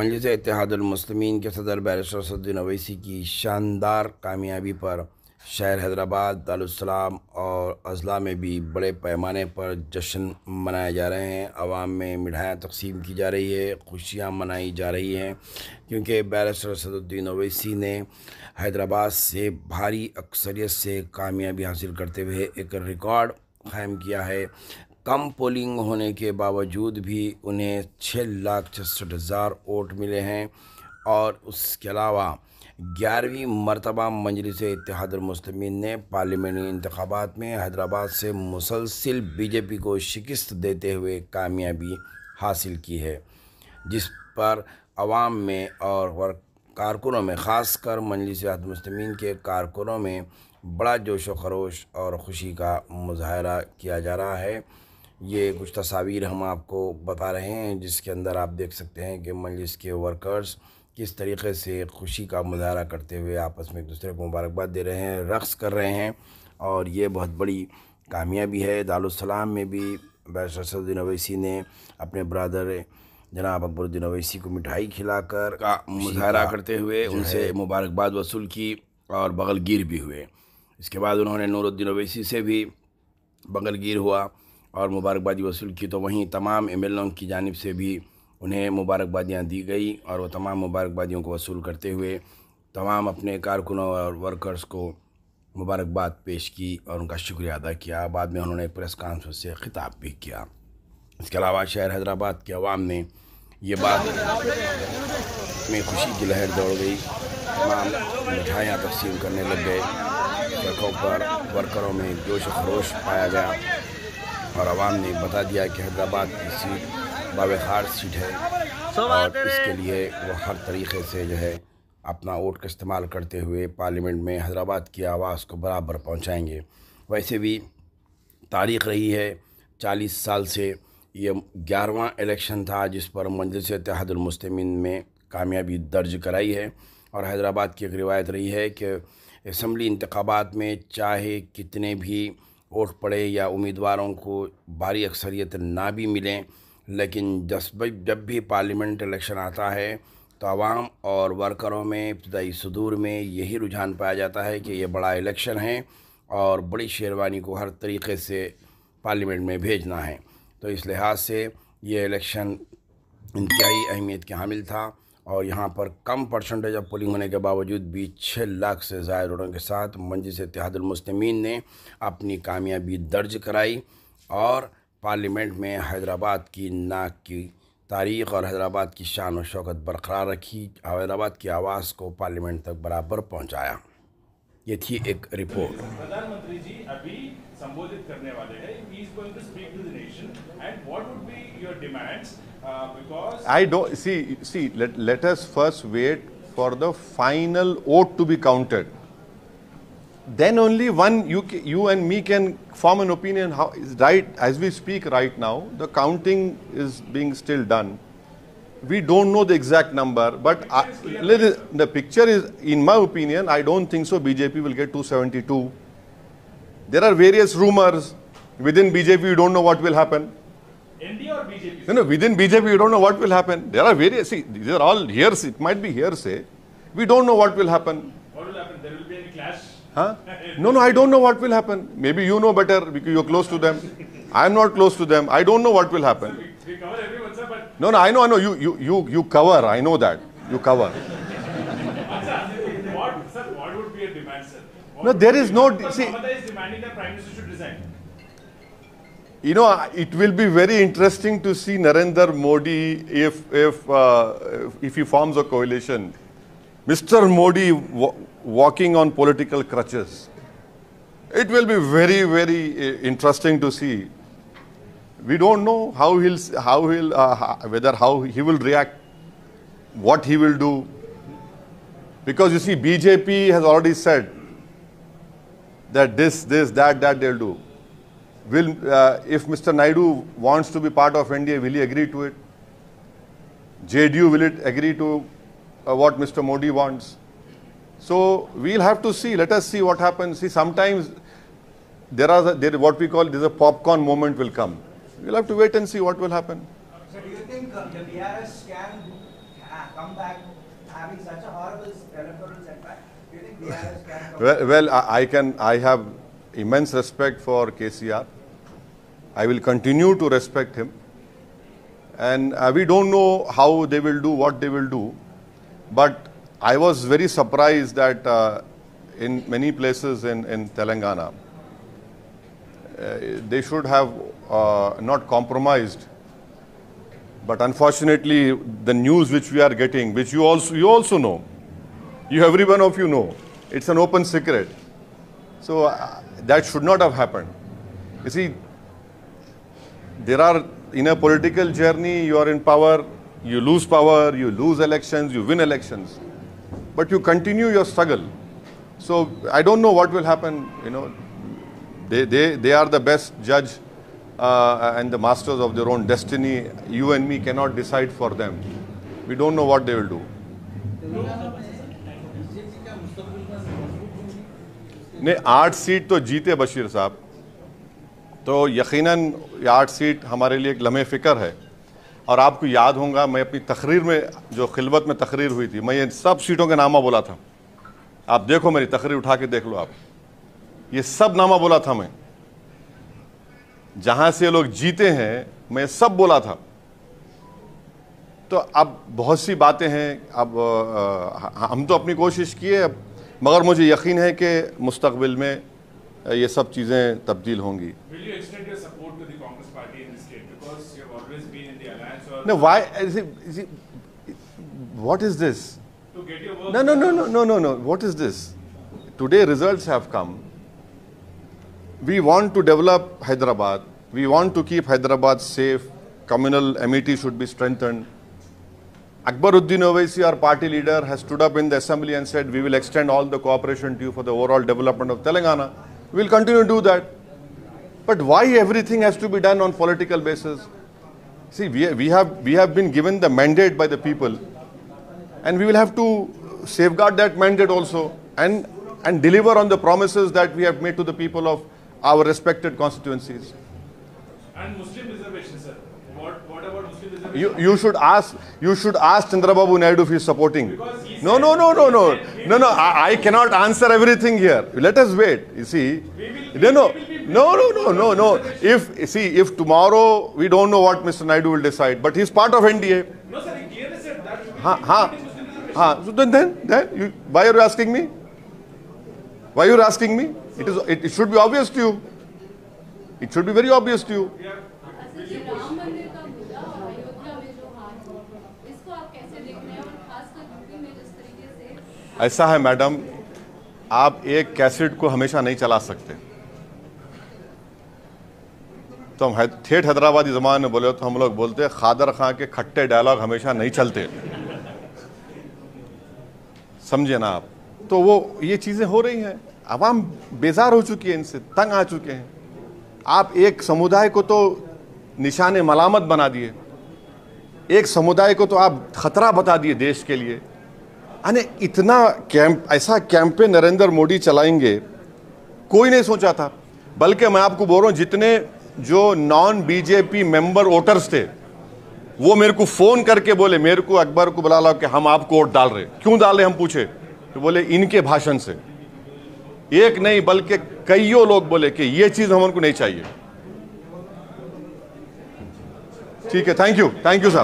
मजलिस इत्तेहादुल मुस्लिमीन के सदर बैरिस्टर असदुद्दीन ओवैसी की शानदार कामयाबी पर शहर हैदराबाद, दारुस्सलाम और अज़ला में भी बड़े पैमाने पर जश्न मनाए जा रहे हैं। आवाम में मिठाइयाँ तकसीम की जा रही है, खुशियाँ मनाई जा रही हैं, क्योंकि बैरिस्टर असदुद्दीन ओवैसी ने हैदराबाद से भारी अक्सरियत से कामयाबी हासिल करते हुए एक रिकॉर्ड कायम किया है। कम पोलिंग होने के बावजूद भी उन्हें 6,66,000 वोट मिले हैं और उसके अलावा 11वीं मरतबा मजलिस इत्तेहादुल मुस्लिमीन ने पार्लियामेंटी इंतखाबात में हैदराबाद से मुसलसिल बीजेपी को शिकस्त देते हुए कामयाबी हासिल की है, जिस पर अवाम में और कारकुनों में, ख़ासकर मजलिस इत्तेहादुल मुस्लिमीन के कारकुनों में बड़ा जोश व खरोश और ख़ुशी का मुज़ाहरा किया जा रहा है। ये कुछ तस्वीर हम आपको बता रहे हैं, जिसके अंदर आप देख सकते हैं कि मजलिस के वर्कर्स किस तरीके से खुशी का मुज़ाहरा करते हुए आपस में एक दूसरे को मुबारकबाद दे रहे हैं, रक़्स कर रहे हैं, और ये बहुत बड़ी कामयाबी है। दारुस्सलाम में भी बैरिस्टर असदुद्दीन ओवैसी ने अपने ब्रदर जनाब अकबरुद्दीन ओवैसी को मिठाई खिलाकर का मुज़ाहरा करते हुए उनसे मुबारकबाद वसूल की और बगलगीर भी हुए। इसके बाद उन्होंने नूरुद्दीन ओवैसी से भी बगलगीर हुआ और मुबारकबादी वसूल की। तो वहीं तमाम एमएलएओं की जानिब से भी उन्हें मुबारकबादियाँ दी गई और वो तमाम मुबारकबादियों को वसूल करते हुए तमाम अपने कारकुनों और वर्कर्स को मुबारकबाद पेश की और उनका शुक्रिया अदा किया। बाद में उन्होंने प्रेस कॉन्फ्रेंस से खिताब भी किया। इसके अलावा शहर हैदराबाद के अवाम ने ये बात में खुशी की लहर दौड़ गई, तमाम मिठाइयाँ तकसीम करने लग गए, सड़कों पर वर्करों में जोश खरोश पाया गया और आवाम ने बता दिया कि हैदराबाद की सीट बावखार सीट है और इसके लिए वो हर तरीक़े से जो है अपना वोट का इस्तेमाल करते हुए पार्लियामेंट में हैदराबाद की आवाज़ को बराबर पहुंचाएंगे। वैसे भी तारीख़ रही है 40 साल से, ये 11वां इलेक्शन था जिस पर मजलिस इत्तेहादुल मुस्लिमीन में कामयाबी दर्ज कराई है। और हैदराबाद की एक रिवायत रही है कि असम्बली इंतखाबात में चाहे कितने भी वोट पड़े या उम्मीदवारों को भारी अक्सरियत ना भी मिलें, लेकिन जब भी पार्लियामेंट इलेक्शन आता है तो आवाम और वर्करों में इब्तदाई सदूर में यही रुझान पाया जाता है कि ये बड़ा इलेक्शन है और बड़ी शेरवानी को हर तरीक़े से पार्लियामेंट में भेजना है। तो इस लिहाज से ये इलेक्शन इंतहाई अहमियत के हामिल था और यहाँ पर कम परसेंटेज ऑफ पोलिंग होने के बावजूद भी 6 लाख से ज़ायद वोटों के साथ मजलिस इत्तेहादुल मुस्लिमीन ने अपनी कामयाबी दर्ज कराई और पार्लियामेंट में हैदराबाद की नाक की तारीख़ और हैदराबाद की शान और शौकत बरकरार रखी, हैदराबाद की आवाज़ को पार्लियामेंट तक बराबर पहुँचाया। ये थी एक रिपोर्ट। प्रधानमंत्री जी अभी संबोधित करने वाले हैं। He is going to speak to the nation. And what would be your demands? Because I don't see. Let us first wait for the final vote to be counted. Then only you and me can form an opinion. How is right as we speak right now? The counting is being still done. We don't know the exact number, but the picture is, in my opinion, I don't think so. BJP will get 272. There are various rumors within BJP. We don't know what will happen. ND or BJP? No, within BJP, we don't know what will happen. There are various. See, these are all hearsay. It might be hearsay. We don't know what will happen. What will happen? There will be any clash? Huh? No, I don't know what will happen. Maybe you know better because you're close to them. I am not close to them. I don't know what will happen. We cover everyone, sir, but No, I know. You cover. I know that. You cover. what would be a demand, sir? No, there is no. See, Mamata is demanding that Prime Minister should resign. you know, it will be very interesting to see Narendra Modi if he forms a coalition. Mr. Modi walking on political crutches. It will be very, very interesting to see. We don't know how he will react, what he will do, because you see, BJP has already said that this, that they'll do. If Mr. Naidu wants to be part of NDA, will he agree to it? JDU, will it agree to what Mr. Modi wants? So we'll have to see. Let us see what happens. See, sometimes what we call a popcorn moment will come. We'll have to wait and see what will happen. So do you think the BRS can come back having such a horrible electoral setback? Do you think BRS can come Well, I have immense respect for KCR. I will continue to respect him. And we don't know how they will do, what they will do. But I was very surprised that in many places in Telangana, they should have not compromised. But unfortunately, the news which we are getting, which you also know, every one of you know, it's an open secret. So that should not have happened. You see, there are, in a political journey, you are in power, you lose power, you lose elections, you win elections, but you continue your struggle. So I don't know what will happen. You know, they are the best judge and the masters of their own destiny. You and me cannot decide for them. We don't know what they will do. नहीं 8 seat तो जीते बशीर साहब, तो यकीनन ये 8 seat हमारे लिए एक लम्हे फ़िक्र है। और आपको याद होगा, मैं अपनी तकरीर में जो खिलवत में तकरीर हुई थी, मैं ये सब सीटों के नामा बोला था। आप देखो, मेरी तकरीर उठा के देख लो आप, ये सब नामा बोला था मैं। जहां से लोग जीते हैं मैं सब बोला था। तो अब बहुत सी बातें हैं, अब हम तो अपनी कोशिश किए, मगर मुझे यकीन है कि मुस्तकबिल में ये सब चीज़ें तब्दील होंगी। Will you extend your support to the Congress party in this state because you have always been in the alliance? Or No, why is it, what is this? to get your work? No. What is this? Today results have come. We want to develop Hyderabad. We want to keep Hyderabad safe. Communal amity should be strengthened. Akbaruddin Owaisi, our party leader, has stood up in the assembly and said, we will extend all the cooperation to you for the overall development of Telangana. We will continue to do that. But why everything has to be done on political basis? See, we have been given the mandate by the people, and we will have to safeguard that mandate also and deliver on the promises that we have made to the people of our respected constituencies. And Muslim reservation, sir. What about Muslim reservation? You should ask Chandrababu Naidu if he is supporting. Because he No. I cannot answer everything here. Let us wait. You see, no. If tomorrow we don't know what Mr. Naidu will decide, but he's part of NDA. No, sir. He clearly said that. Muslim reservation. So then why are you asking me? Why are you asking me? It should be obvious to you. It should be very obvious to you. Ram मंदिर का मुद्दा और अयोध्या में जो हार, इसको आप कैसे देख रहे हैं, और खासकर यूपी में जिस तरीके से? ऐसा है मैडम, आप एक कैसेट को हमेशा नहीं चला सकते। तो हम ठेठ हैदराबादी ज़बान में बोले तो हम लोग बोलते हैं, खादर खां के खट्टे डायलॉग हमेशा नहीं चलते। समझे ना आप? तो वो ये चीज़ें हो रही हैं, आवाम बेजार हो चुकी है, इनसे तंग आ चुके हैं। आप एक समुदाय को तो निशाने मलामत बना दिए, एक समुदाय को तो आप खतरा बता दिए देश के लिए। अने इतना ऐसा कैंपेन नरेंद्र मोदी चलाएंगे, कोई नहीं सोचा था। बल्कि मैं आपको बोल रहा हूँ, जितने जो नॉन बीजेपी मेंबर वोटर्स थे, वो मेरे को फोन करके बोले, मेरे को अकबर को बुला लो कि हम आपको वोट डाल रहे। क्यों डाल रहे हम पूछे, तो बोले इनके भाषण से। एक नहीं बल्कि कईयों लोग बोले कि ये चीज हमको नहीं चाहिए। ठीक है, थैंक यू साहब।